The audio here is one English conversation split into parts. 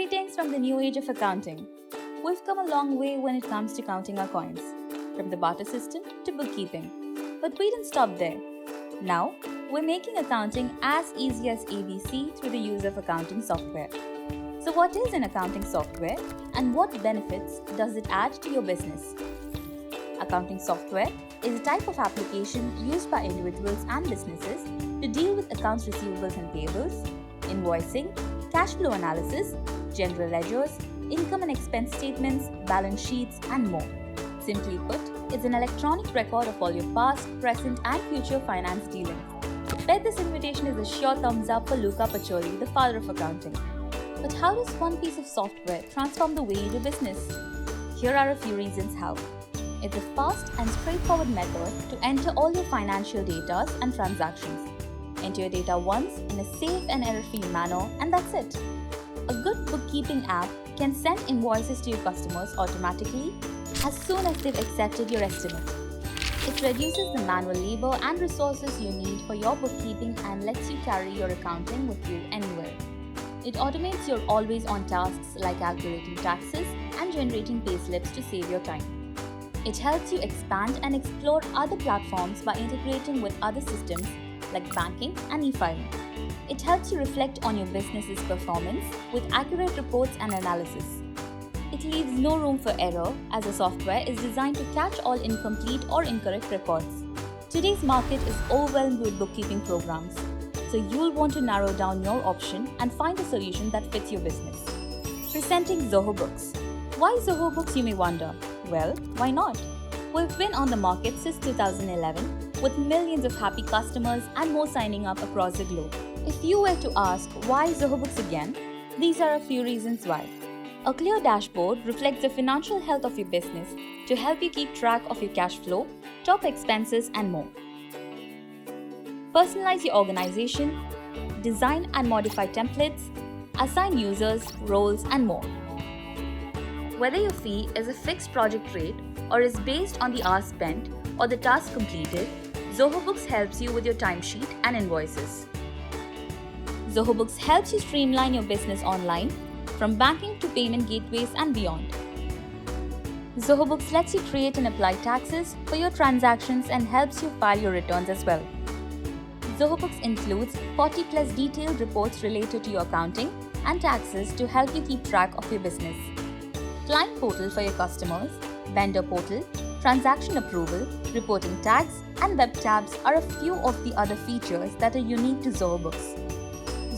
Greetings from the new age of accounting. We've come a long way when it comes to counting our coins, from the barter system to bookkeeping. But we didn't stop there. Now, we're making accounting as easy as ABC through the use of accounting software. So what is an accounting software and what benefits does it add to your business? Accounting software is a type of application used by individuals and businesses to deal with accounts receivables and payables, invoicing, cash flow analysis, general ledgers, income and expense statements, balance sheets, and more. Simply put, it's an electronic record of all your past, present, and future finance dealings. Bet this invitation is a sure thumbs up for Luca Pacioli, the father of accounting. But how does one piece of software transform the way you do business? Here are a few reasons how. It's a fast and straightforward method to enter all your financial data and transactions. Enter your data once in a safe and error-free manner, and that's it. A good bookkeeping app can send invoices to your customers automatically as soon as they've accepted your estimate. It reduces the manual labor and resources you need for your bookkeeping and lets you carry your accounting with you anywhere. It automates your always-on tasks like calculating taxes and generating payslips to save your time. It helps you expand and explore other platforms by integrating with other systems like banking and e-filing. It helps you reflect on your business's performance with accurate reports and analysis. It leaves no room for error as the software is designed to catch all incomplete or incorrect records. Today's market is overwhelmed with bookkeeping programs, so you'll want to narrow down your option and find a solution that fits your business. Presenting Zoho Books. Why Zoho Books, you may wonder? Well, why not? We've been on the market since 2011 with millions of happy customers and more signing up across the globe. If you were to ask why Zoho Books again, these are a few reasons why. A clear dashboard reflects the financial health of your business to help you keep track of your cash flow, top expenses, and more. Personalize your organization, design and modify templates, assign users, roles, and more. Whether your fee is a fixed project rate or is based on the hours spent or the task completed, Zoho Books helps you with your timesheet and invoices. Zoho Books helps you streamline your business online, from banking to payment gateways and beyond. Zoho Books lets you create and apply taxes for your transactions and helps you file your returns as well. Zoho Books includes 40 plus detailed reports related to your accounting and taxes to help you keep track of your business. Client portal for your customers, vendor portal, transaction approval, reporting tags, and web tabs are a few of the other features that are unique to Zoho Books.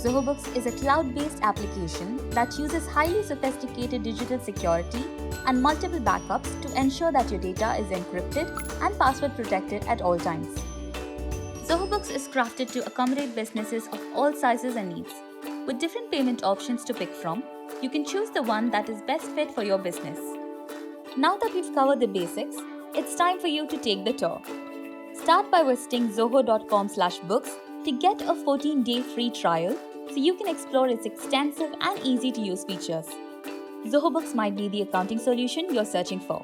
Zoho Books is a cloud-based application that uses highly sophisticated digital security and multiple backups to ensure that your data is encrypted and password protected at all times. Zoho Books is crafted to accommodate businesses of all sizes and needs. With different payment options to pick from, you can choose the one that is best fit for your business. Now that we've covered the basics, it's time for you to take the tour. Start by visiting zoho.com/books to get a 14-day free trial so you can explore its extensive and easy-to-use features. Zoho Books might be the accounting solution you're searching for.